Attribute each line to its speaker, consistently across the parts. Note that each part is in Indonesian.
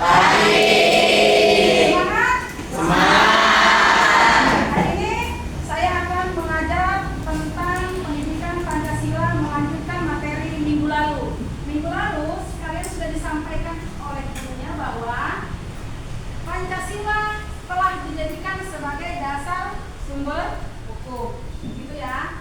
Speaker 1: Baik.
Speaker 2: Semangat?
Speaker 1: Semangat.
Speaker 2: Hari ini saya akan mengajar tentang pendidikan Pancasila melanjutkan materi minggu lalu. Minggu lalu kalian sudah disampaikan oleh gurunya bahwa Pancasila telah dijadikan sebagai dasar sumber hukum. Gitu ya.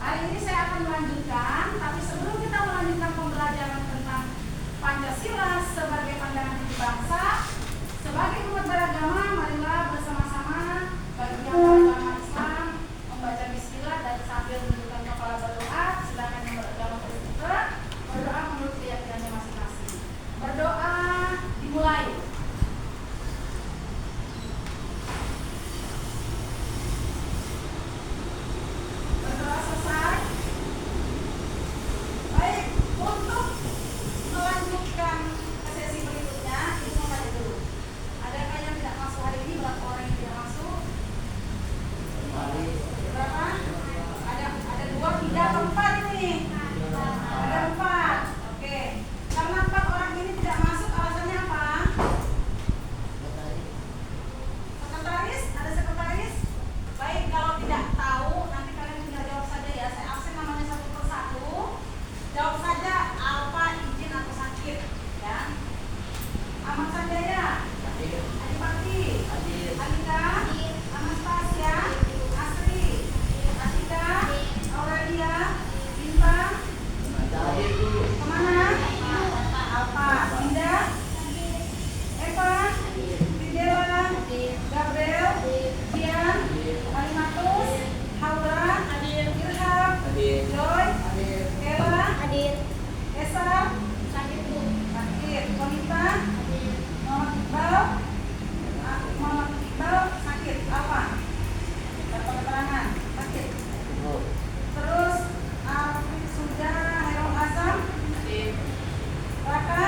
Speaker 2: Hari ini saya akan melanjutkan, tapi sebelum kita melanjutkan pembelajaran tentang Pancasila sebagai pandangan hidup bangsa, sebagai umat beragama, marilah bersama-sama bagi yang beragama Islam membaca bismillah dan sambil menundukkan kepala berdoa. Silakan yang beragama Kristen berdoa menurut keyakinannya masing-masing. Berdoa dimulai. Berdoa selesai. Baik, untuk melanjutkan ke sesi berikutnya, ini mau tanya dulu. Adakah yang tidak masuk hari ini? Berapa orang yang tidak masuk? Berapa? Ada 2, 3, atau 4 ini? Ada 4. Oke. Karena 4 orang ini tidak masuk, alasannya apa? Sekretaris? Ada sekretaris? Baik, kalau tidak tahu, nanti kalian tinggal jawab saja ya. Saya absen namanya satu persatu. Jawab saja apa izin atau sakit, ya. Ahmad Sanjaya, Adi Bakti, Alika, Anastasia, Asri, Atika, Aurelia, Bintang, kemana? Alfa, Indah, Eva, Fidela, Gabriel, Dian, Alimatus, Haura, Irham, Joy, Kela, Esa, sakit, Wanita, Muhammad Iqbal, sakit, apa? Dapat keterangan, sakit. Terus Alfred Suja, Herong Asam, Raka,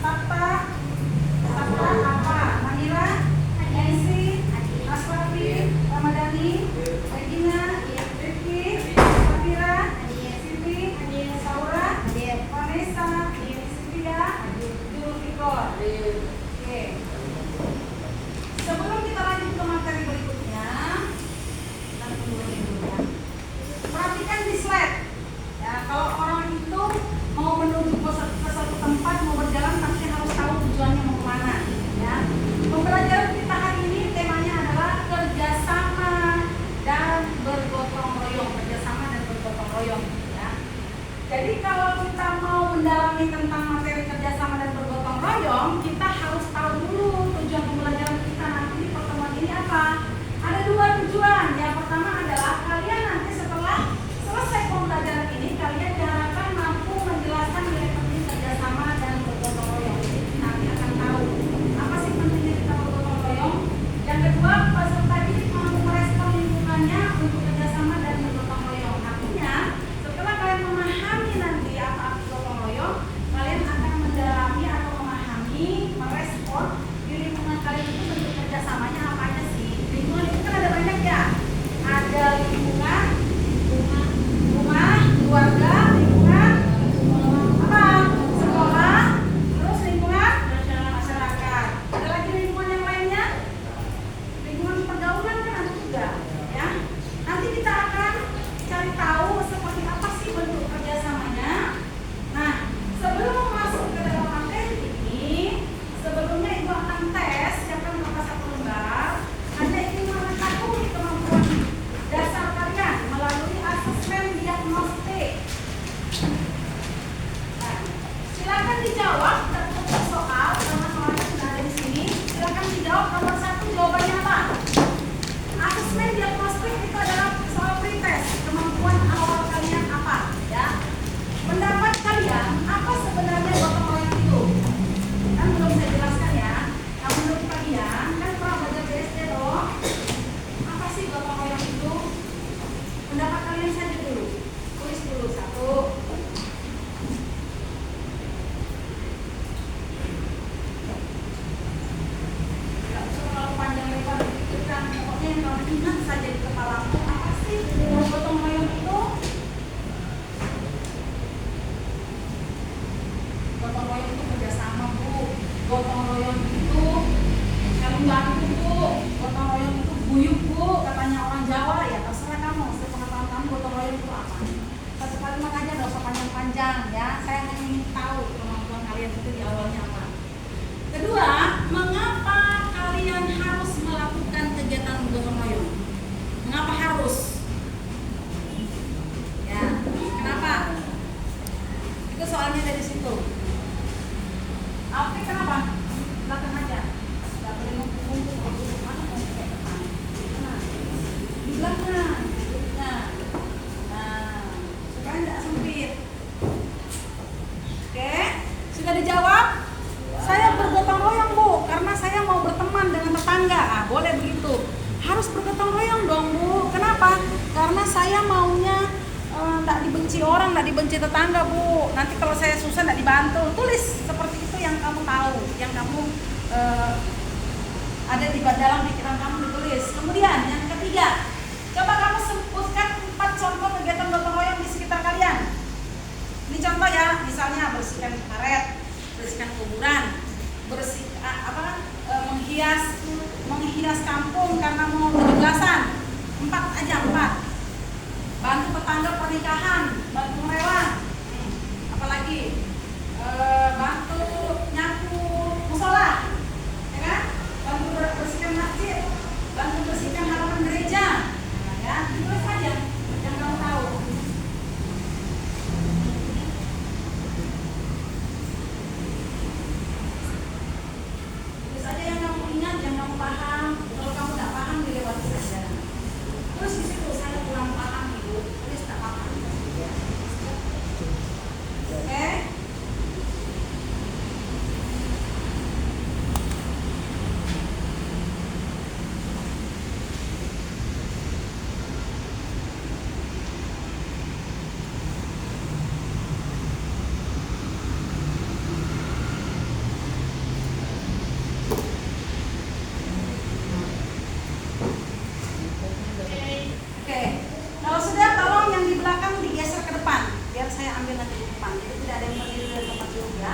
Speaker 2: Sabta apa? Manila, Nancy, Aswafi, Ramadhani, Regina, Rifki, Safira, Siti, Saura, Vanessa, Sylvia, Julfikor. Oke. Sebelum kita lanjut ke materi berikutnya, kita tunggu dulu ya. Perhatikan di slide. Ya, kalau orang itu mau menuju ke satu tempat, mau berjalan pasti harus tahu tujuannya mau kemana. Ya. Pembelajaran kita hari ini temanya adalah kerjasama dan bergotong royong. Kerjasama dan bergotong royong. Ya. Jadi kalau kita mau mendalami tentang materi kerjasama dan bergotong royong, kita harus tahu dulu tujuan pembelajaran kita nanti di pertemuan ini apa. Ada 2 tujuan. Yang pertama adalah kalian nanti setelah selesai pembelajaran ini, kalian diharapkan mampu menjelaskan nilai penting kerjasama dan bergotong royong. Jadi nanti akan tahu apa sih pentingnya kita bergotong royong. Yang kedua, peserta didik mampu merespon lingkungannya untuk kerjasama dan bergotong royong. Artinya, setelah kalian memahami nanti apa arti gotong royong, kalian akan mendalami atau memahami, merespon di lingkungan kalian itu bentuk kerjasamanya apa aja sih. Lingkungan itu kan ada banyak ya. Ada lingkungan rumah, keluarga, lingkungan apa? Sekolah, terus lingkungan masyarakat. Ada lagi lingkungan yang lainnya? Lingkungan pergaulan kan ada juga, ya. Nanti kita akan cari tahu seperti apa sih bentuk kerjasamanya. Nah, sebelum masuk ke dalam materi ini, sebelumnya Ibu akan tes, siapkan kertas 1 lembar. Anda ingin mengetahui kemampuan dasar kalian melalui asesmen diagnostik. Nah, silakan dijawab tertutup soal karena soalnya sudah ada di sini. Silakan dijawab nomor 1 jawabannya apa? Asesmen diagnostik itu adalah soal pretest. Kemampuan awal kalian apa? Ya. Pendapat kalian apa sebenarnya gotong royong itu? Kan belum saya jelaskan ya. Nah, menurut kalian kan pernah belajar BSD dong. Apa sih gotong royong itu? Pendapat kalian saja dulu. Tulis dulu 1. Tidak usah terlalu panjang lebar dipikirkan. Pokoknya yang kalian ingat saja di kepalamu. Apa sih gotong royong itu? Gotong royong itu kerjasama, Bu. Gotong royong itu saling bantu bu. Gotong royong itu guyup bu, katanya orang Jawa. Ya terserah kamu, sepengetahuan kamu gotong royong itu apa. Satu kalimat aja, gak usah panjang-panjang ya. Saya hanya ingin tahu kemampuan kalian itu di awalnya apa. Kedua, mengapa kalian harus melakukan kegiatan gotong royong? Mengapa harus? Ya, kenapa? Itu soalnya dari situ. Oke, kenapa? Belakang aja. Gak boleh ngumpul-ngumpul. Mana mau kayak depan? Di belakang. Nah, supaya tidak sempit. Oke, sudah dijawab? Saya bergotong royong bu, karena saya mau berteman dengan tetangga. Ah, boleh begitu. Harus bergotong royong dong bu. Kenapa? Karena saya maunya tidak dibenci orang, tidak dibenci tetangga bu. Nanti kalau saya susah tidak dibantu. Tulis seperti itu yang kamu tahu, yang kamu ada di dalam pikiran kamu, ditulis. Kemudian yang ketiga, coba kamu sebutkan 4 contoh kegiatan gotong royong di sekitar kalian. Ini contoh ya, misalnya bersihkan karet, bersihkan kuburan, menghias kampung karena mau 17-an. 4 aja, 4. Bantu tetangga pernikahan, bantu merewang. Apalagi bantu nyapu musola, ya kan? Bantu bersihkan masjid, bantu bersihkan halaman gereja. Nah, ya, itu saja yang kamu tahu. Yang kamu paham. Kalau kamu tidak paham, dilewati saja. Terus di situ saya kurang paham ibu, tulis tak paham. Oke? Kalau sudah, tolong yang di belakang digeser ke depan, biar saya ambil nanti di depan. Jadi tidak ada yang berdiri dari tempat dulu ya.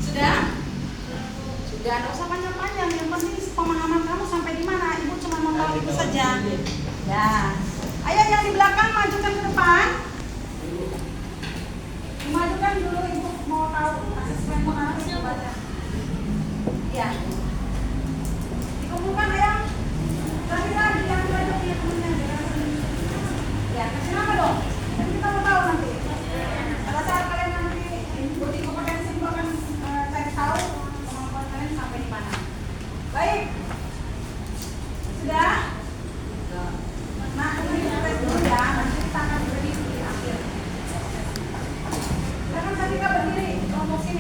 Speaker 2: Sudah? Sudah, tidak usah panjang-panjang. Yang penting pemahaman kamu sampai di mana. Ibu cuma mau tahu itu saja. Ya, ayo yang di belakang majukan ke depan. Dimajukan dulu, ibu mau tahu asesmen mana harus baca. Ya, dikumpulkan ya. Terakhir diambil aja punya temennya. Ya, kasih nama dong. Jadi kita mau tahu nanti. Pada saat kalian nanti body kompetensi ibu akan cari tahu kemampuan kalian sampai di mana. Baik, sudah. Nah, ini kita dulu ya, nanti kita akan berdiri di akhir. Silakan tadi berdiri, promosi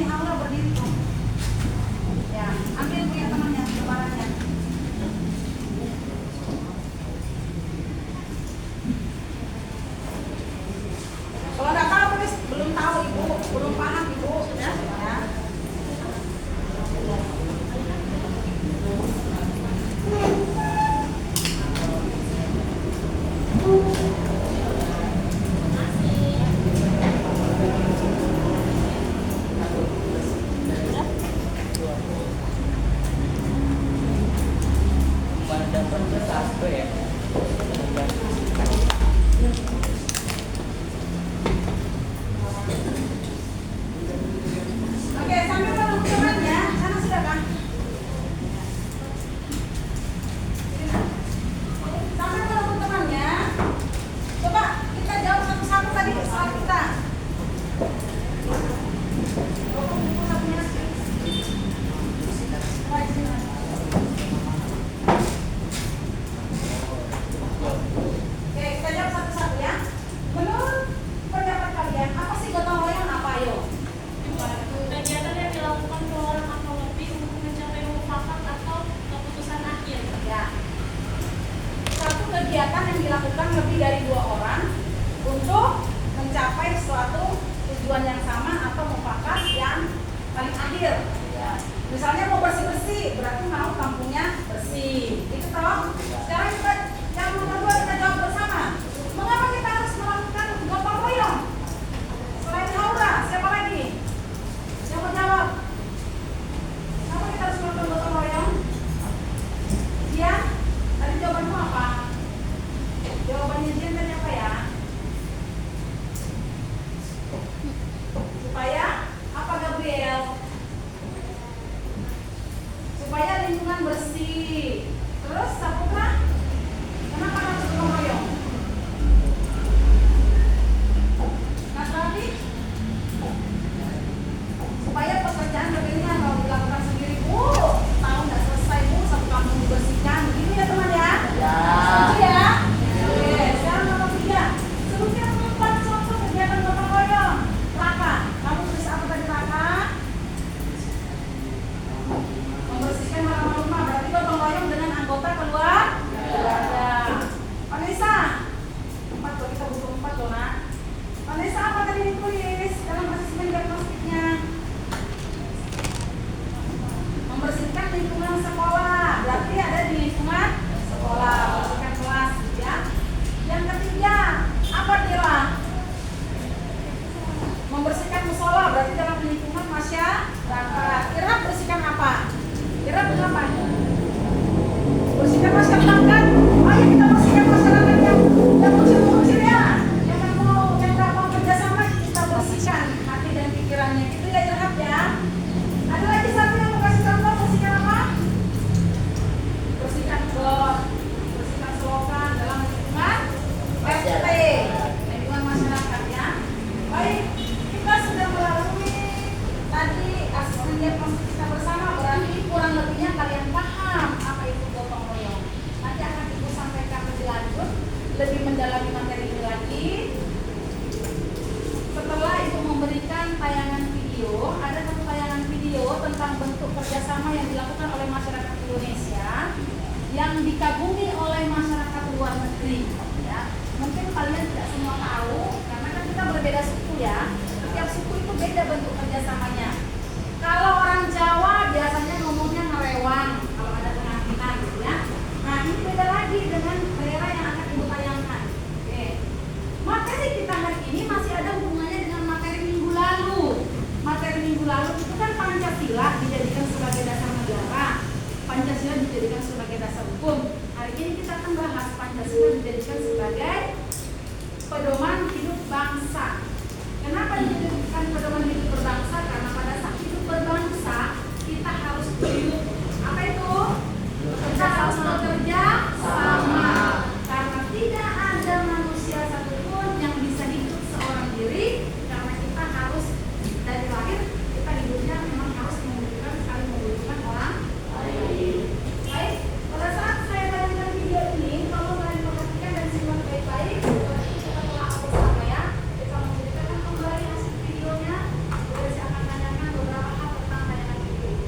Speaker 2: akhir. Ya. Misalnya mau bersih-bersih, berarti mau kampungnya bersih. Itu toh. Sekarang kita yang nomor 2 kita jawab bersama. Mengapa kita harus melakukan gotong royong? Selain Haura, siapa lagi? Yang mau jawab? Kenapa kita harus melakukan gotong royong? Dia? Tadi jawabanmu apa? Jawabannya Jian tadi apa ya? Supaya apa Gabriel? Supaya lingkungan bersih. Terus Saputra? Kenapa harus gotong royong? Nasrani? Supaya pekerjaan begini kalau dilakukan sendiri, tahu nggak selesai satu kampung dibersihkan. Begini ya teman ya? Ya. Setuju ya? Oke. Sekarang nomor 3. Sebutkan 4 contoh kegiatan gotong royong. Raka, kamu tulis apa tadi Raka? Membersihkan halaman rumah. Berarti gotong royong dengan anggota keluarga. Vanessa, 4 loh, kita butuh 4 loh nak. Vanessa apa tadi ditulis dalam asesmen diagnostiknya? Membersihkan lingkungan sekolah. Berarti ada di lingkungan sekolah, membersihkan kelas ya. Yang ketiga, apa Tira? Membersihkan musola, berarti dalam lingkungan masyarakat. Tira bersihkan apa? Tira apa? Bersihkan masyarakat. Ayo kita bersihkan masyarakat yang kecil-kecil ya. Yang mau kerjasama kita bersihkan hati dan pikirannya. Itu ya Irhab ya. Ada lagi satu yang mau kasih contoh bersihkan apa? Bersihkan got, bersihkan selokan dalam lingkungan RT, lingkungan masyarakat ya. Baik, kita sudah melalui tadi asesmen diagnostik kita bersama, berarti kurang lebihnya kalian paham apa itu gotong royong. Nanti akan Ibu sampaikan lebih lanjut, lebih mendalami materi ini lagi. Setelah Ibu memberikan tayangan video, ada satu tayangan video tentang bentuk kerjasama yang dilakukan oleh masyarakat Indonesia yang dikagumi oleh masyarakat luar negeri. Ya. Mungkin kalian tidak semua tahu, karena kan kita berbeda suku ya. Setiap suku itu beda bentuk kerjasamanya. Kalau orang Jawa biasanya ngomongnya ngerewang kalau ada pengantinan gitu ya. Nah ini beda lagi dengan daerah yang akan Ibu tayangkan. Oke. Materi kita hari ini masih ada hubungannya dengan materi minggu lalu. Materi minggu lalu itu kan Pancasila dijadikan sebagai dasar negara. Pancasila dijadikan sebagai dasar hukum. Hari ini kita akan bahas Pancasila dijadikan sebagai pedoman hidup bangsa. Kenapa dijadikan pedoman hidup berbangsa? Karena pada saat hidup berbangsa kita harus hidup apa itu? Kita harus bekerja sama. Karena tidak ada manusia satupun yang bisa hidup seorang diri. Karena kita harus dari lahir kita hidupnya memang harus membutuhkan orang lain. Baik, pada saat saya tayangkan video ini, kalau kalian perhatikan dan simak baik-baik, kita telah bersama ya. Kita menceritakan kembali hasil videonya. Kemudian saya akan tanyakan beberapa hal tentang tayangan video ini.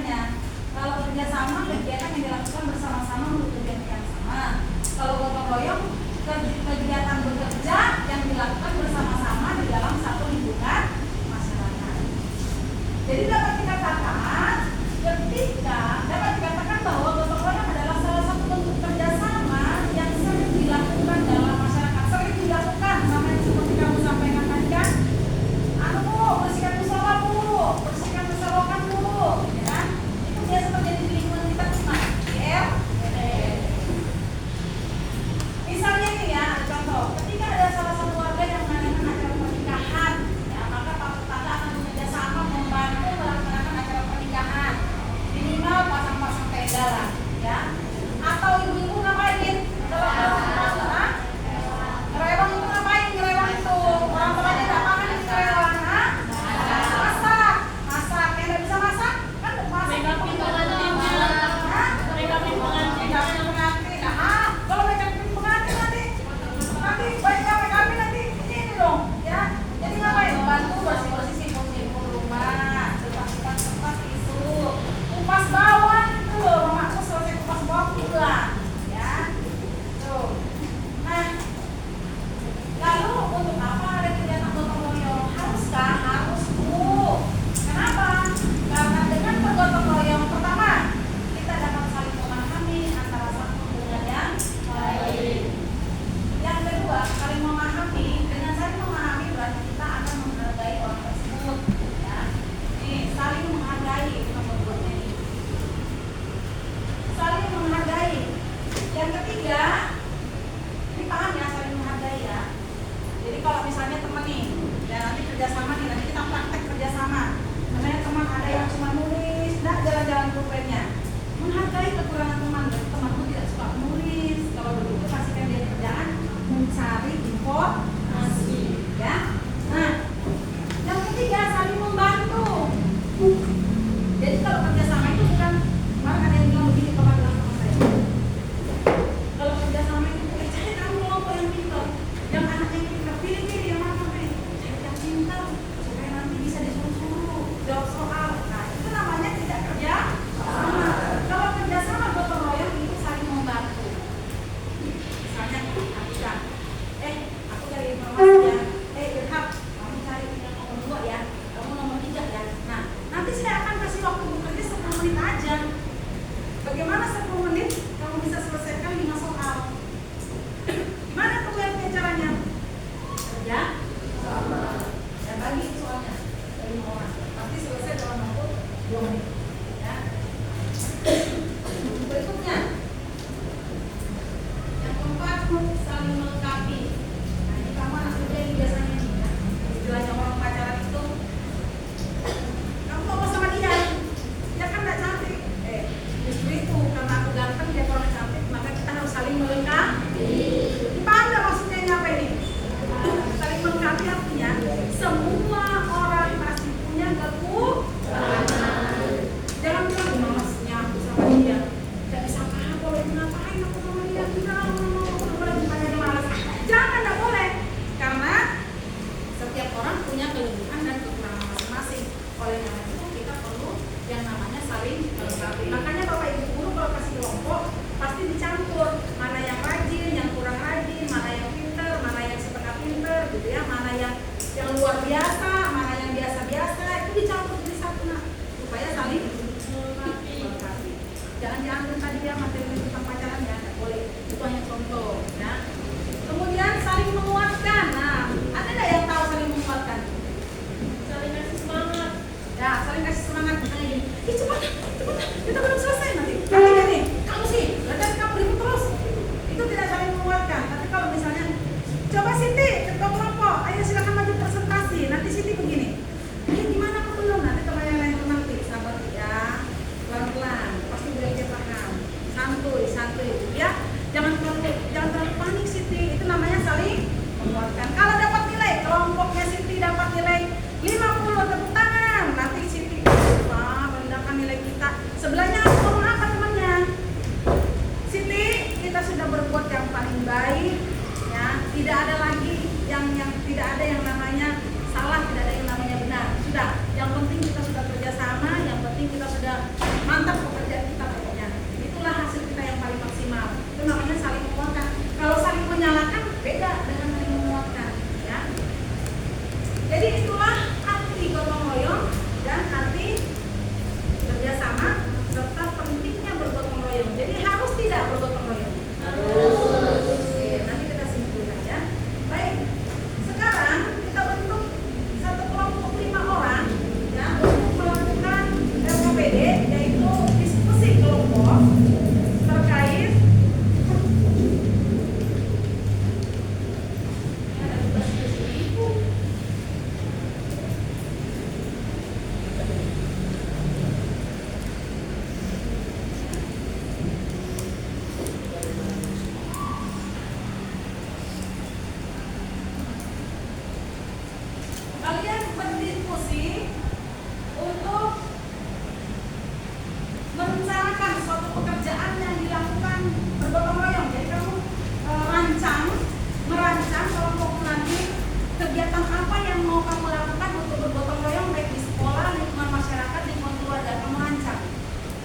Speaker 2: bedanya. Kalau kerjasama, kegiatan yang dilakukan bersama-sama untuk tujuan yang sama. Kalau gotong royong, kegiatan bekerja yang dilakukan bersama-sama di dalam satu lingkungan masyarakat. Jadi dapat dikatakan bahwa gotong royong adalah salah satu bentuk kerjasama yang sering dilakukan dalam masyarakat. Sering dilakukan, sama yang seperti kamu sampaikan tadi kan. Bu, bersihkan musola bu, bersihkan musola bu, ya kan? Itu biasa terjadi di lingkungan kita cuma, ya. Misalnya nih ya, ada contoh, ketika ada salah satu warga yang mengadakan acara pernikahan, ya maka tetangga akan bekerja sama membantu melaksanakan acara pernikahan, minimal pasang-pasang tenda lah, ya. Atau ibu-ibu ngapain? Ngerewang itu ngapain? Ngerewang itu orang tuanya nggak paham ini ngerewang, masak, yang nggak bisa masak kan masak. Kalau mereka pengantin nanti baik kami nanti ini dong, ya. Jadi ngapain? Bantu bersih-bersih simpul-simpul rumah, tempat isu, kupas bawang itu loh, mamaku selesai kupas bawang pulang, ya. Tuh. Nah, lalu untuk apa ada kegiatan gotong royong? Haruskah? Harus bu. Kenapa? Karena dengan bergotong royong, pertama kita dapat saling memahami antara satu dengan yang lain. Yang kedua, saling memahami. Dengan saling memahami berarti kita akan menghargai orang tersebut. Ya, ini saling menghargai membuatnya ini. Saling menghargai. Yang ketiga, ini paham ya saling menghargai ya. Jadi kalau misalnya teman nih, dan nanti kerjasama nih, nanti kita praktek kerjasama. Misalnya teman ada yang cuma nulis, nggak jalan-jalan pulpennya. Menghargai kekurangan teman, temanku tidak suka nulis. Kalau begitu kasihkan dia kerjaan mencari informasi, ya. Nah, yang ketiga saling membantu. Jadi kalau kerjasama itu bukan, kemarin ada yang bilang begini kalau bilang sama saya. Kalau kerjasama itu cari kamu kelompok yang pintar, yang anaknya pintar, pilih yang mana pilih, cari yang pintar supaya nanti bisa disuruh-suruh jawab soal. Nah itu namanya tidak kerja sama. Kalau kerjasama gotong royong itu saling membantu. Misalnya Atika, aku cari informasi ya, Irhab, kamu cari yang nomor 2 ya, kamu nomor 3 ya. Nah nanti saya akan kasih waktu bekerja 10 menit aja. Bagaimana 10 menit kamu bisa selesaikan 5 soal? Gimana kamu lihatnya caranya? Kerja sama. Dan bagi soalnya dari 5 orang. Nanti selesai dalam waktu 2 menit. Ya. Berikutnya, yang keempat, saling melengkapi. Nah ini kamu anak kerja ini biasanya nih ya. Istilahnya orang pacaran itu, kamu ngomong sama dia, dia kan nggak cantik. Justru itu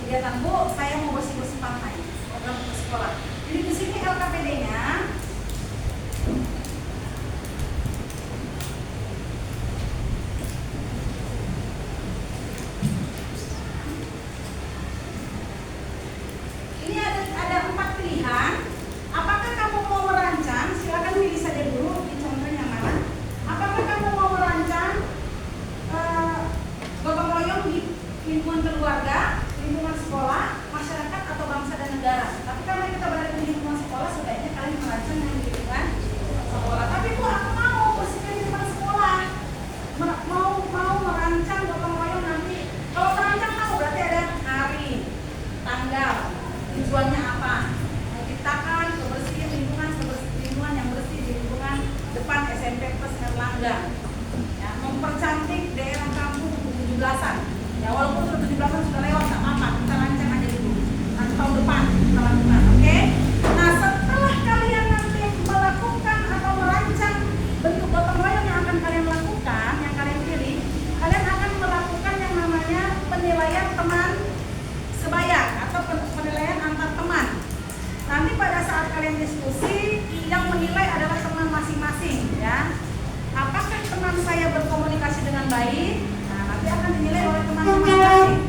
Speaker 2: kegiatan Bu, saya mau bersih-bersih pantai, program ke sekolah. Jadi di sini LKPD-nya. Ini ada 4 pilihan. Apakah kamu mau merancang? Silakan pilih saja dulu di contoh yang mana. Apakah kamu mau merancang gotong royong di lingkungan keluarga, lingkungan sekolah, masyarakat atau bangsa dan negara? Tapi karena kita berada di lingkungan sekolah, sebaiknya kalian merancang yang di lingkungan sekolah. Tapi Bu, aku mau bersihkan di depan sekolah, mau merancang gotong royong nanti. Kalau merancang tahu berarti ada hari, tanggal, tujuannya apa? Menciptakan kebersihan lingkungan yang bersih di lingkungan depan SMP Plus Erlangga. Ya, mempercantik daerah kampung 17-an. Ya, walaupun sudah 17-an sudah lewat, tak apa-apa, kita rancang aja dulu. Nanti tahun depan kita lakukan, oke? Nah, setelah kalian nanti melakukan atau merancang bentuk gotong royong yang akan kalian lakukan, yang kalian pilih, kalian akan melakukan yang namanya penilaian teman sebaya atau penilaian antar teman. Nanti pada saat kalian diskusi, yang menilai adalah teman masing-masing, ya. Apakah teman saya berkomunikasi dengan baik? Nah, nanti akan dinilai oleh teman masing-masing.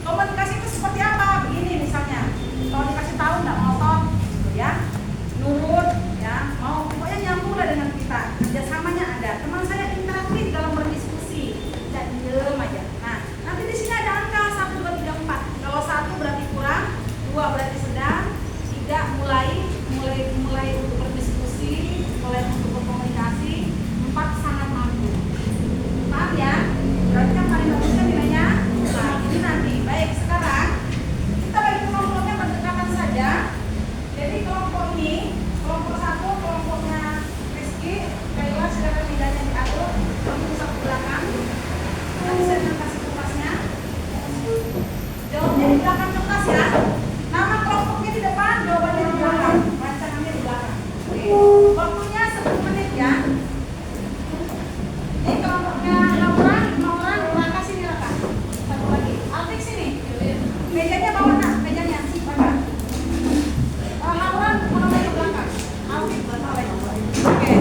Speaker 2: Komunikasi itu seperti apa? Begini misalnya, kalau dikasih tahu nggak ngotot, gitu ya, nurut, ya, mau pokoknya nyambung lah dengan kita. Kerjasamanya ada. Teman saya interaktif dalam berdiskusi, dan diem aja. Nah, nanti di sini ada angka 1, 2, 3, 4. Kalau 1 berarti kurang, 2 berarti sedang, 3 mulai untuk berdiskusi, mulai untuk berkomunikasi, 4 sangat mampu. Paham ya? Berarti kan paling bagusnya nilainya. Nah, ini nanti. Baik, sekarang kita bagi kelompoknya berdekatan saja. Jadi kelompok ini, kelompok 1, kelompoknya Rizky, Kayla, silakan lidahnya diatur, kamu bisa ke belakang. Nanti saya akan kasih kertasnya. Jawabnya di belakang kertas ya. Nama kelompoknya di depan, jawabannya di belakang, rancangannya di belakang. Oke. Waktunya 10 menit ya. Ini kelompoknya Laura, 5 orang, Raka sini Raka. Satu lagi. Altik sini. Mejanya bawa nak, mejanya sih Raka. Laura mulai ke belakang. Altik mulai. Oke.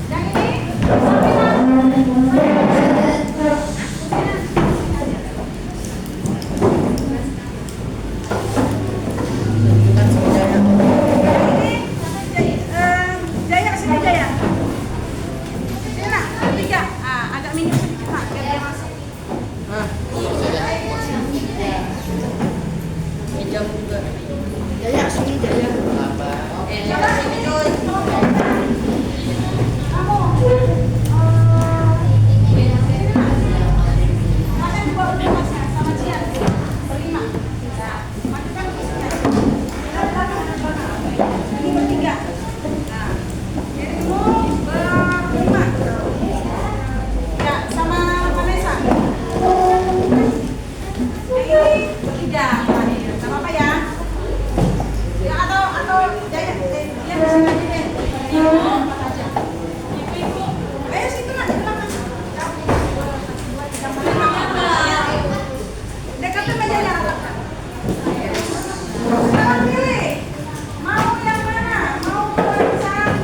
Speaker 2: Yang ini Jaya sini Jaya. Sini nak, 3. Agak minyak sedikit nak, biar dia masuk.
Speaker 1: Meja juga. Jaya sini Jaya.
Speaker 2: Coba sini Joy. Kamu makan 2 masnya sama Cian. Berlima. Nah, makan kursinya. Ini bertiga. Nah, jadi dulu berlima. Ya, sama Vanessa. Ini bertiga. Sama apa ya? Ya atau Jaya, dia di sini aja deh. Empat aja. Ibu. Ayo situ nak di belakang. Dekatnya mejanya Raka. Sekarang pilih. Mau yang mana? Mau merancang?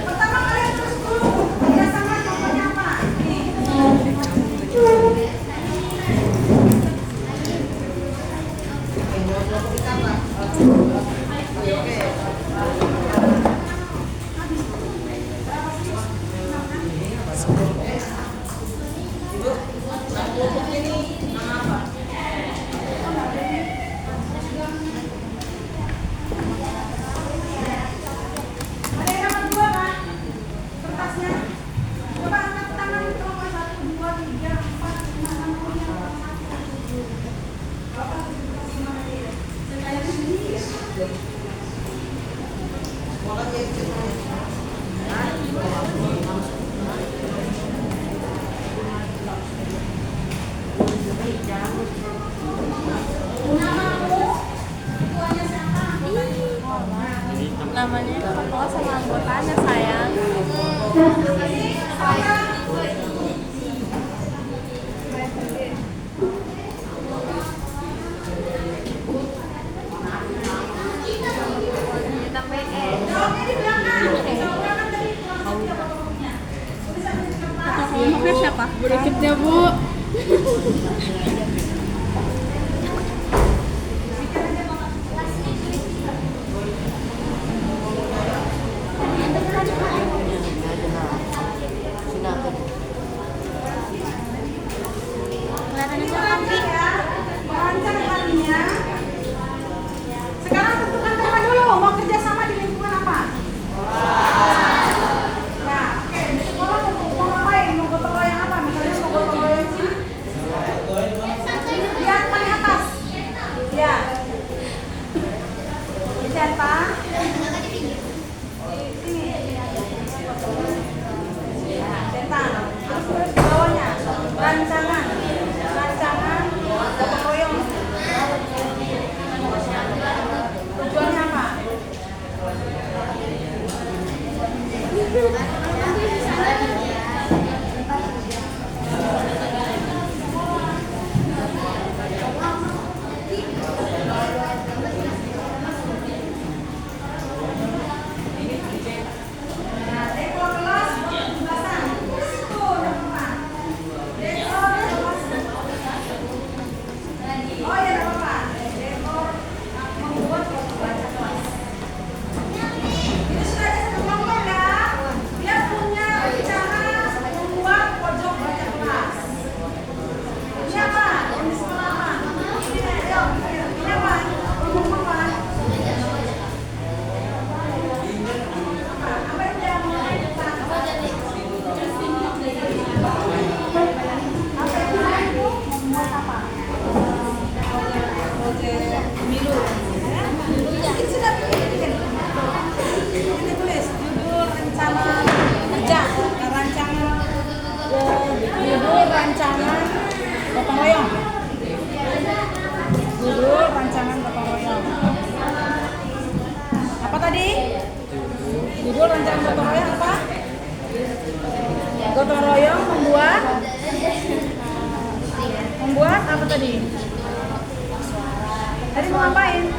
Speaker 2: Pertama kalian terus dulu. Ya sama contohnya apa? Ini. Ada yang nomor 2 kan? Kertasnya. Coba angkat tangan kelompok 1, 2, 3, 4, 5, 6, 7, 8, 9, 10. Berapa kertas 5 tadi ya? Sekalian sendiri ya? Namamu? Tuanya siapa?
Speaker 1: Namanya ketua sama anggotanya sayang.
Speaker 2: Saya Ibu rancangan gotong royong apa? Gotong royong membuat apa tadi? Tadi mau ngapain?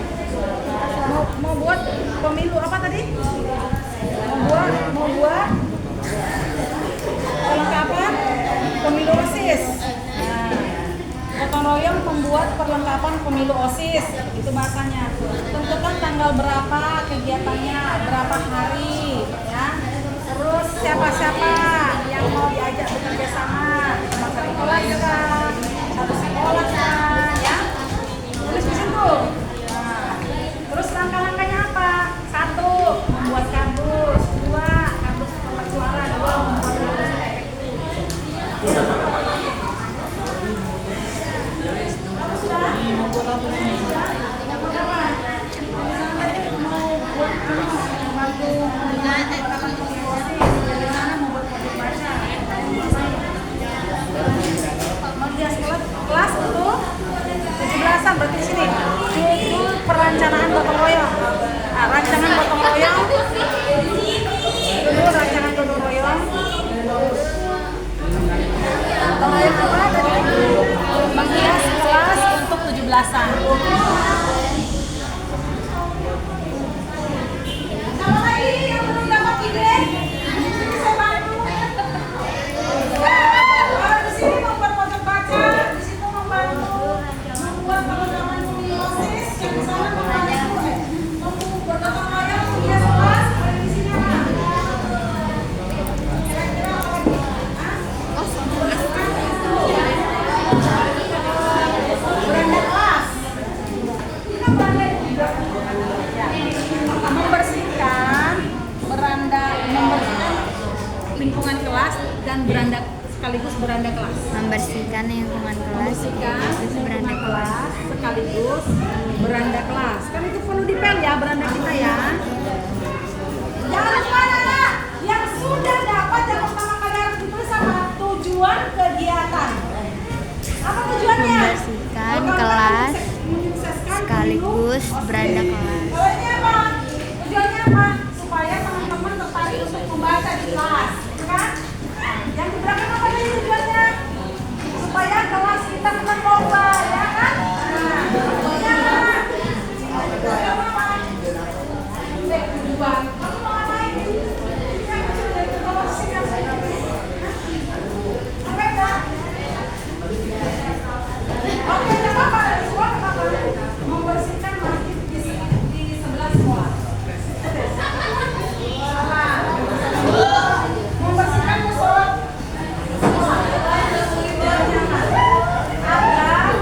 Speaker 2: Mau buat pemilu apa tadi? Mau buat perlengkapan pemilu OSIS. Gotong royong membuat perlengkapan pemilu OSIS, itu bahasanya. Tentukan tanggal berapa kegiatannya, berapa hari, ya. Terus siapa-siapa yang mau diajak bekerja sama, teman sekolah kah, satu sekolah kah, ya. Tulis di situ. Nah, terus langkah-langkahnya apa? 1, membuat kardus. 2, kardus kotak suara. 2, membuat kardus efektif. Kelas untuk 17-an berarti di sini. Itu perencanaan gotong royong. Nah, rancangan gotong royong. Dulu rancangan gotong royong. Gotong royong apa tadi? Menghias kelas untuk 17-an. Kalau lagi yang belum dapat ide, saya bantu. Di sini membuat pojok baca, di situ membantu membuat perlengkapan OSIS, yang di sana membantu membuat gotong royong, menghias kelas. Di sini apa? Kira-kira apa lagi? Beranda kelas. Kita beranda juga. Membersihkan lingkungan kelas dan beranda sekaligus beranda kelas.
Speaker 1: Membersihkan lingkungan kelas sekaligus beranda kelas.
Speaker 2: Sekaligus beranda kelas. Kan itu perlu dipel ya beranda kita ya. Jangan lupa anak yang sudah dapat yang pertama kali harus ditulis sama tujuan kegiatan. Apa tujuannya?
Speaker 1: Membersihkan kelas sekaligus beranda kelas.
Speaker 2: Kalau ini apa? Tujuannya apa? Supaya teman-teman tertarik untuk membaca di kelas, kan? Yang di belakang apa tadi tujuannya? Supaya kelas kita bukan lomba, ya kan? Nah, tujuannya apa? Tujuannya apa? Tujuan. Kamu mau ngapain? Yang kecil dari bawah sini apa? Apa enggak? Oke, tidak apa-apa. Semua tidak apa-apa. Membersihkan masjid di sebelah sekolah. Membersihkan musola agar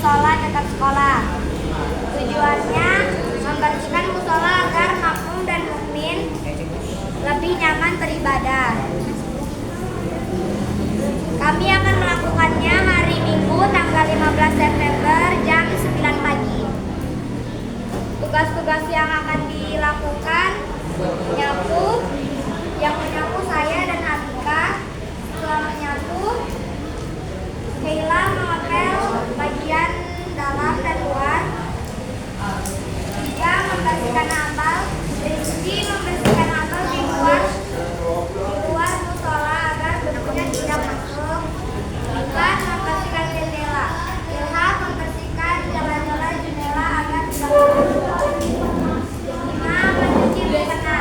Speaker 1: musola dekat sekolah. Tujuannya membersihkan musola agar makmum dan mukmin lebih nyaman beribadah. Kami akan melakukannya hari Minggu tanggal 15 September jam 9 pagi. Tugas-tugas yang akan dilakukan menyapu, yang menyapu saya dan Atika. Setelah menyapu, Sheila mengepel bagian dalam dan luar. Tiga, membersihkan ambal. Rizky membersihkan ambal di luar musola agar bentuknya tidak masuk. Ikan membersihkan jendela. Ilham membersihkan jendela agar tidak masuk. 5, mencuci mukena.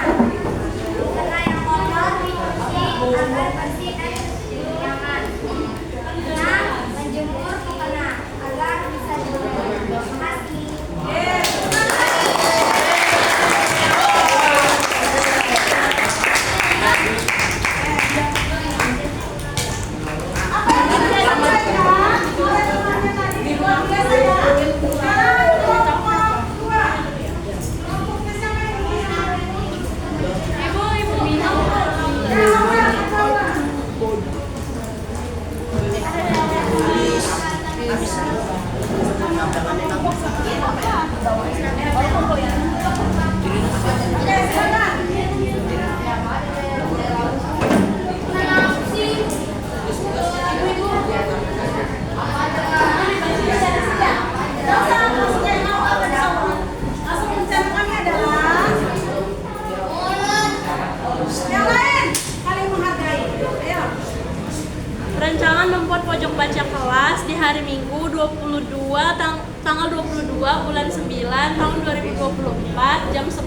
Speaker 1: bersih dan nyaman. 6. Menjemur mukena agar bisa dipakai. Terima kasih.
Speaker 3: Rancangan membuat pojok baca kelas di hari Minggu tanggal 22 bulan 9 tahun 2024 jam 10.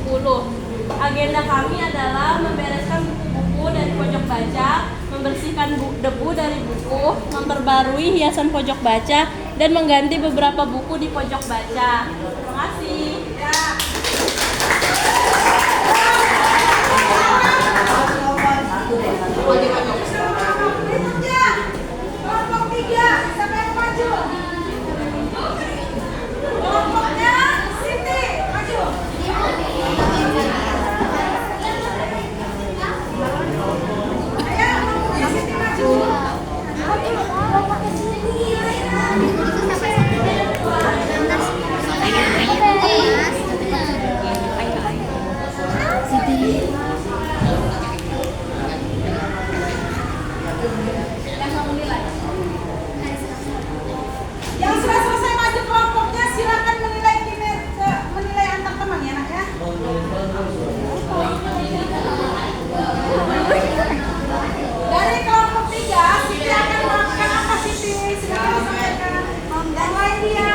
Speaker 3: Agenda kami adalah membereskan buku-buku dari pojok baca, membersihkan debu dari buku, memperbarui hiasan pojok baca, dan mengganti beberapa buku di pojok baca. Terima kasih.
Speaker 2: Kelompok 3, siapa yang maju? Kelompoknya Siti, maju. Ayo, kelompoknya Siti maju. Yang sudah selesai maju kelompoknya silakan menilai antar teman ya nak ya. Dari kelompok 3 Siti akan melakukan apa Siti? Silakan disampaikan. Yang lain dia.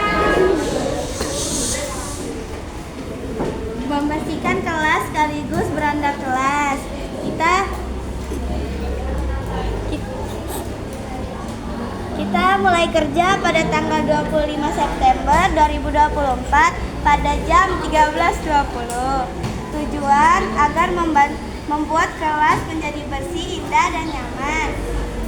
Speaker 1: Membersihkan kelas sekaligus beranda kelas. Kita mulai kerja pada tanggal 25 September 2024 pada jam 13.20. Tujuan agar membuat kelas menjadi bersih, indah, dan nyaman.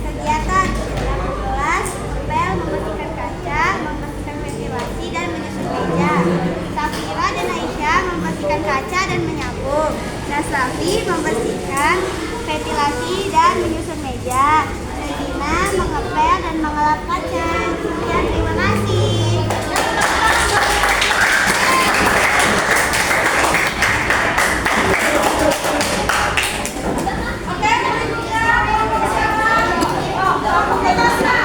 Speaker 1: Kegiatan dalam kelas, apel, membersihkan kaca, membersihkan ventilasi, dan menyusun meja. Safira dan Aisyah membersihkan kaca dan menyapu. Nasrafi membersihkan ventilasi dan menyusun meja. Regina mengepel dan mengelap kaca. Sekian, terima kasih.
Speaker 2: Oke, berikutnya kelompok siapa? Oh, kelompok Tasya.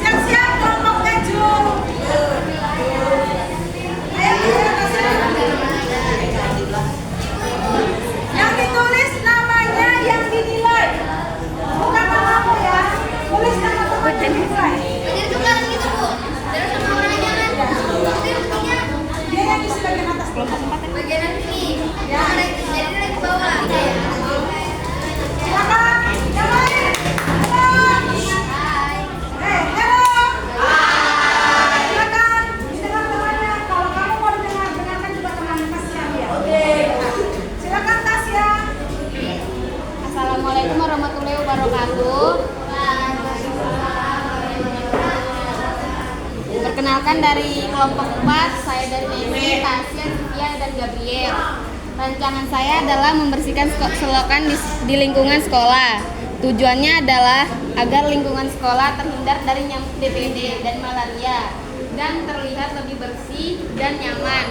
Speaker 2: Siap-siap kelompok Tejo. Ayo, yang ditulis namanya yang dinilai, bukan namamu ya. Tulis nama teman yang dinilai. Dia yang di sebagian atas kelompok 4. Ya. Silakan. Yang lain. Halo. Silakan. Dengar temannya. Kalau kamu mau dengarkan juga temannya kasihan dia. Oke. Silakan Tasya.
Speaker 1: Assalamualaikum warahmatullahi wabarakatuh. Perkenalkan dari kelompok 4, saya dari Nemi, Tasya, Sofia, dan Gabriel. Rancangan saya adalah membersihkan selokan di lingkungan sekolah. Tujuannya adalah agar lingkungan sekolah terhindar dari nyamuk DBD dan malaria dan terlihat lebih bersih dan nyaman.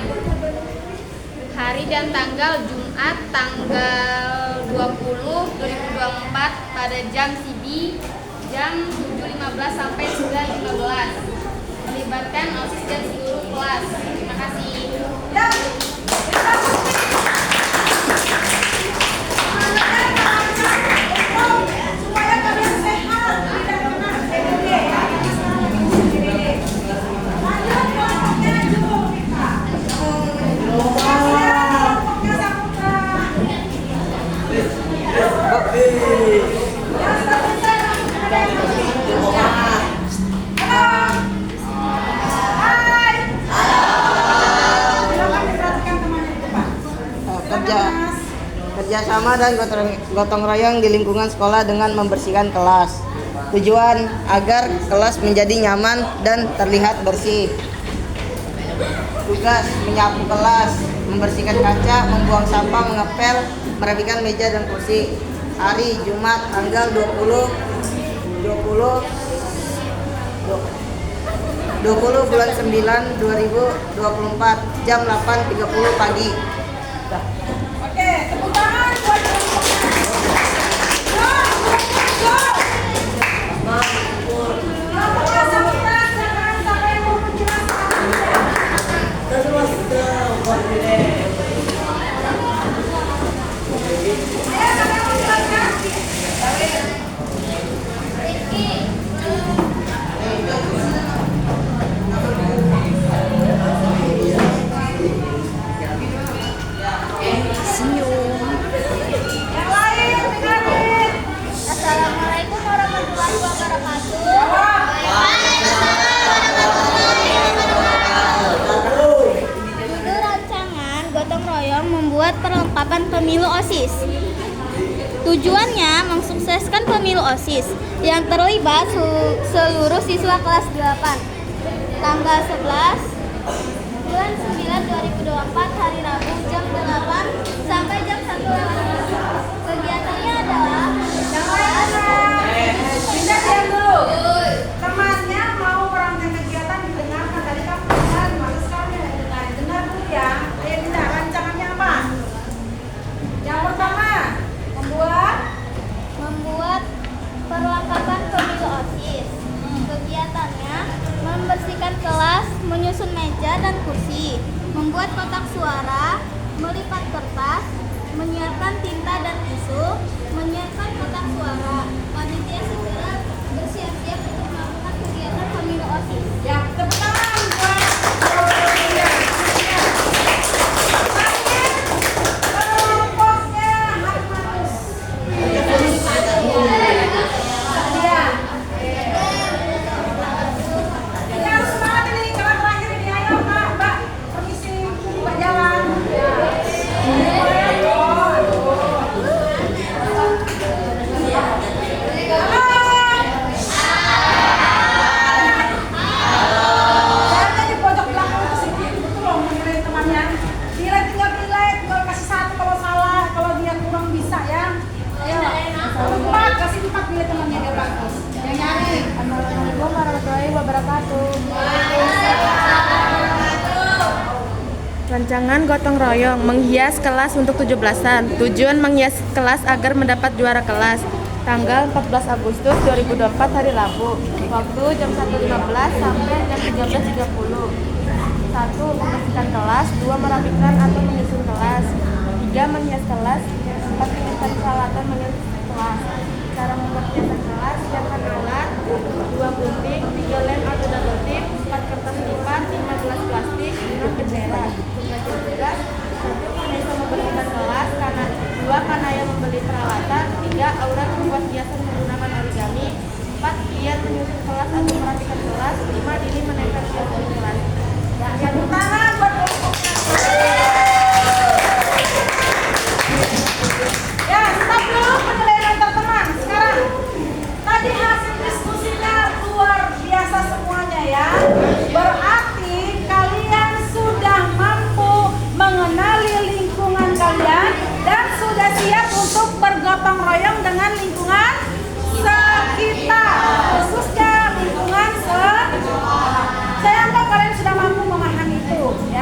Speaker 1: Hari dan tanggal Jumat tanggal 20/2024 pada jam CB jam 7.15 sampai 9.15. Melibatkan OSIS dan seluruh kelas. Terima kasih.
Speaker 2: Ya. Supaya kalian sehat, tidak kena DBD ya. Lanjut kelompoknya Ju.
Speaker 4: kerjasama dan gotong royong di lingkungan sekolah dengan membersihkan kelas. Tujuan agar kelas menjadi nyaman dan terlihat bersih. Tugas menyapu kelas, membersihkan kaca, membuang sampah, mengepel, merapikan meja dan kursi. Hari Jumat tanggal 20 bulan 9 2024 jam 8.30 pagi.
Speaker 2: Oke, tepuk tangan buat
Speaker 1: Assalamualaikum warahmatullahi wabarakatuh. Judul rancangan gotong royong membuat perlengkapan pemilu OSIS. Tujuannya mensukseskan pemilu OSIS yang terlibat seluruh siswa kelas 8. Tanggal 11 bulan 9 2024 hari Rabu jam 8 sampai jam 1 lewat. Kegiatannya adalah
Speaker 2: pindah diam dulu. Temannya mau merancang kegiatan didengarkan tadi kan dengar, maka sekarang dengar dulu ya. Ayo pindah, rancangannya apa? Yang pertama,
Speaker 1: membuat perlengkapan pemilu OSIS. Kegiatannya membersihkan kelas, menyusun meja dan kursi, membuat kotak suara, melipat kertas, menyiapkan tinta dan tisu, menyiapkan kotak suara. Panitia segera bersiap-siap untuk melakukan kegiatan pemilu OSIS.
Speaker 2: ya tepuk tangan buat kelompoknya Harmanus. Iya. Ini harus semangat ini, karena terakhir ini. Ayo Mbak, permisi, Mbak jalan. Saya di pojok belakang itu sini, betul loh menilai temannya. Nilai tinggal kasih 1 kalau salah, kalau dia kurang bisa ya. Ayo, 4, kasih 4 nilai temannya dia bagus. Yang nyari.
Speaker 3: Assalamualaikum warahmatullahi wabarakatuh. Rancangan gotong royong menghias kelas untuk 17-an. Tujuan menghias kelas agar mendapat juara kelas. Tanggal 14 Agustus 2024 hari Rabu. Waktu jam 1.15 sampai jam 13.30. 1. Membersihkan kelas. 2. Merapikan atau menyusun kelas. 3. Menghias kelas. 4. Menyiapkan peralatan menghias kelas. Cara membuat hiasan kelas: siapkan alat, 2 gunting, 3 lem atau double tip, 4 kertas lipat, 5 gelas plastik, 6 bendera. Belajar tugas: 1. Vanessa membersihkan kelas, 2. Kanaya membeli peralatan, 3. Aura membuat hiasan menggunakan origami, 4. Kian menyusun kelas atau merapikan kelas, 5. Dini menempel hiasan di kelas.
Speaker 2: Tepuk tangan buat kelompoknya. Ya, stop dulu penilaian teman-teman. Sekarang, tadi hasil diskusinya luar biasa semuanya ya. Berarti kalian sudah mampu mengenali lingkungan kalian dan sudah siap untuk bergotong royong dengan lingkungan sekitar, khususnya lingkungan sekolah. Saya anggap kalian sudah mampu memahami itu ya.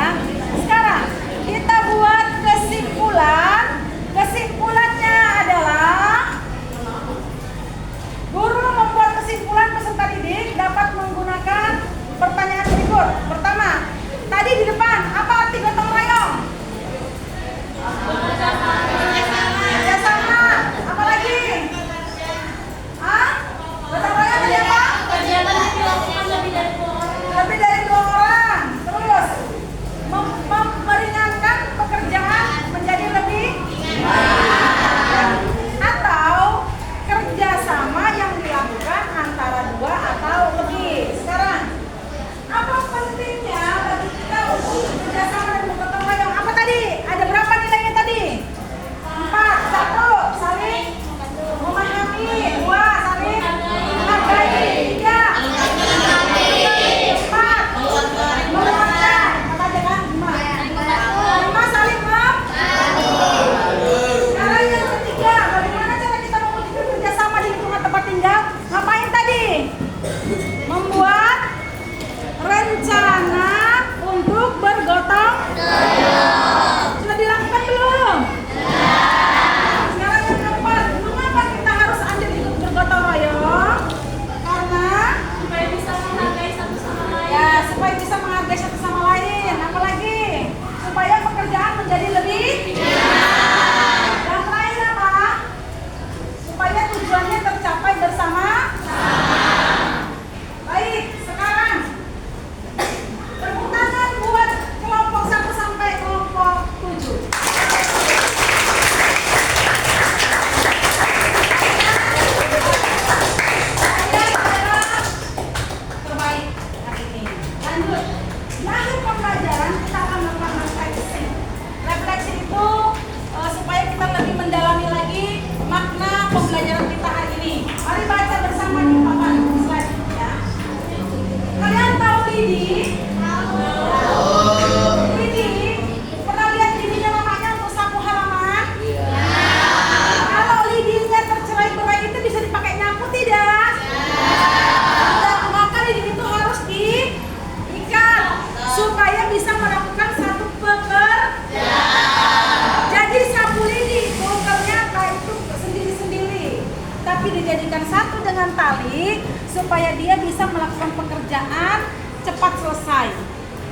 Speaker 2: dia bisa melakukan pekerjaan cepat selesai.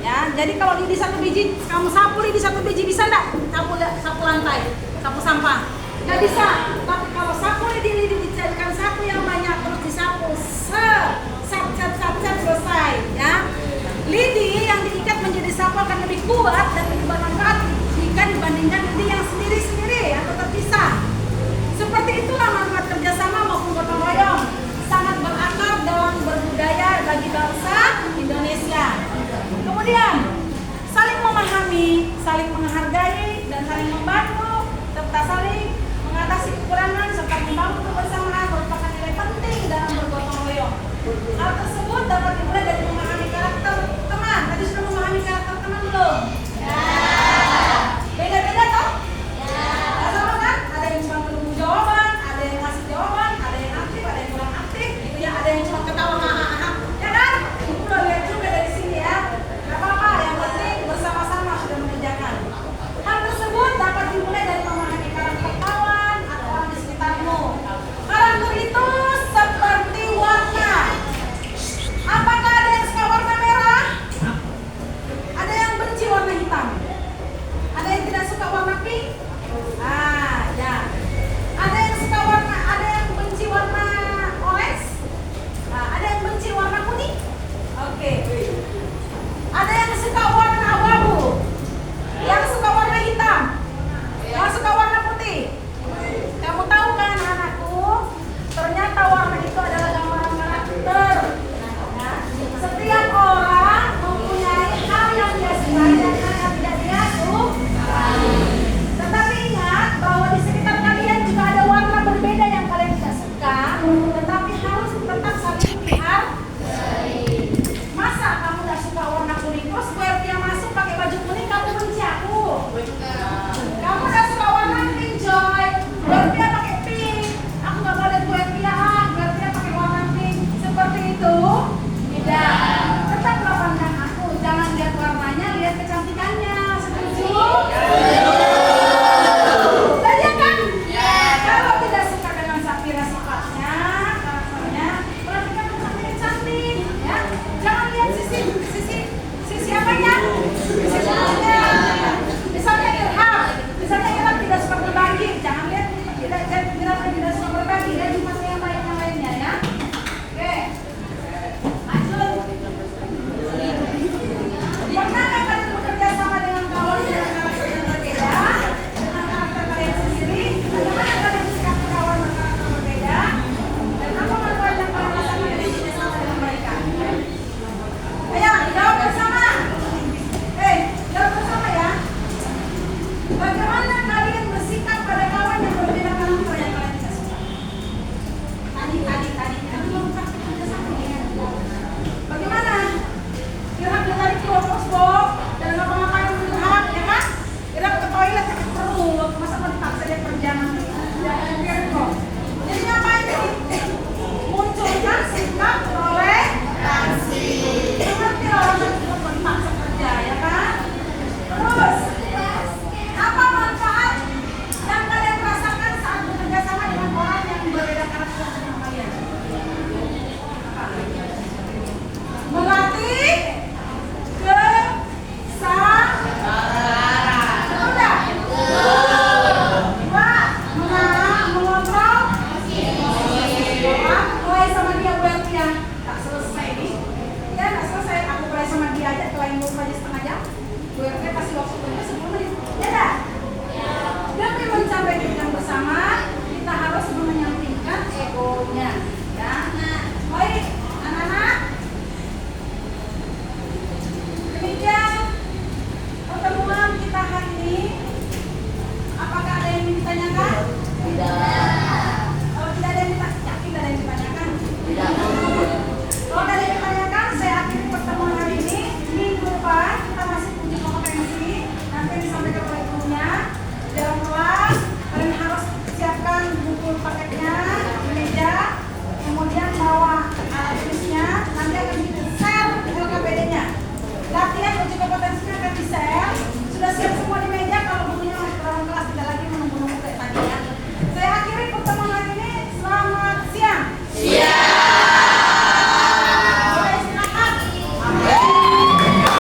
Speaker 2: Ya, jadi kalau lidi satu biji, kamu sapu lidi satu biji bisa enggak? Sapu lantai, sapu sampah. Nggak bisa. Tapi kalau sapu lidi dijadikan sapu yang banyak terus disapu sat selesai, ya. Lidi yang diikat menjadi sapu akan lebih kuat dan lebih bermanfaat jika dibandingkan lidi yang sendiri-sendiri atau terpisah. Seperti itulah manfaat kerjasama maupun gotong royong sangat berakar dalam berbudaya bagi bangsa Indonesia. Kemudian saling memahami, saling menghargai dan saling membantu serta saling mengatasi kekurangan serta membangun kebersamaan merupakan nilai penting dalam bergotong royong. Hal tersebut dapat dimulai dari memahami karakter teman. Tadi sudah memahami karakter teman belum? Ya. Beda-beda toh? Ya. Nah, sama kan? Ada yang cuma menunggu jawaban, ada yang ngasih jawaban, ada yang aktif, ada yang kurang aktif, gitu ya. Ada yang cuma ketawa hahaha, ya kan? Ibu udah lihat juga dari sini ya. Gak apa-apa, yang penting bersama-sama sudah mengerjakan. Hal tersebut dapat dimulai dari memahami karakter kawan atau orang di sekitarmu. Karakter itu seperti warna. Apakah ada yang suka warna merah? Ada yang benci warna hitam? Ada yang tidak suka warna pink? Ya. Ada yang suka warna, ada yang benci warna orange? Ada yang benci warna kuning? Oke. Ada yang suka warna abu-abu? Yang suka warna hitam? Yang suka warna putih? Kamu tahu kan anak-anakku? Ternyata warna itu adalah gambaran karakter. Nah, setiap orang mempunyai hal yang dia sukai dan hal yang tidak dia sukai. Tetapi ingat bahwa di sekitar kalian juga ada warna berbeda yang kalian tidak suka, tetapi harus tetap saling menghargai. Masa kamu tidak suka warna kuning terus dia masuk pakai baju kuning kamu benci aku? Kamu tidak suka warna pink Joy, dia pakai pink, aku nggak boleh dia pakai warna pink. Seperti itu? Tidak. Tetaplah pandang aku, jangan lihat warnanya, lihat kecantikannya. Setuju? Setuju kan? Kalau tidak suka dengan Safira sifatnya, karakternya, perhatikan cantik, ya. Jangan lihat sisi apanya? Sisi buruknya. Misalnya Irham tidak suka berbagi, jangan lihat tidak suka berbagi, dia cuma yang baik yang lainnya, ya. Oke. Lanjut. Pernahkah kalian bekerja sama dengan kawan dengan karakter yang berbeda? Dengan karakter kalian sendiri? Bagaimana kalian bersikap ke kawan dengan karakter berbeda? Dan apa manfaat yang kalian rasakan dari bekerja sama dengan mereka? Ayo, jawab bersama. Jawab bersama ya. Bagaimana kalian bersikap pada kawan yang berbeda karakter yang kalian tidak suka? Tadi belum praktik kerja sama ya. Bagaimana? Irham dari keluar posbok dan ngapa-ngapain Irham, ya kan? Irham ke toilet sakit perut, masa mau dipaksa dia kerja nanti? Jangan kok. Jadi ngapain nih? Munculkan sikap toleransi. Ngerti orang yang mau dipaksa kerja, ya kan? Terus, apa manfaat yang kalian rasakan saat bekerja sama dengan orang yang berbeda karakter dengan kalian? Melatih kesabaran. Betul nggak? Dua, mengontrol orang. Mulai sama dia buat dia tak selesai nih. Ya nggak selesai. Aku mulai sama dia aja kelain lupa aja setengah jam. Gue kasih waktu tunggu 10 menit. Ya dah. Demi mencapai tujuan bersama, kita harus menyampingkan egonya. Ya. Baik, anak-anak. Demikian pertemuan kita hari ini. Apakah ada yang ingin ditanyakan? Tidak. Kalau tidak ada yang ditanyakan? Tidak. Kalau ada yang ditanyakan, saya akhiri pertemuan hari ini. Minggu depan kita masih punya kompetensi. Nanti bisa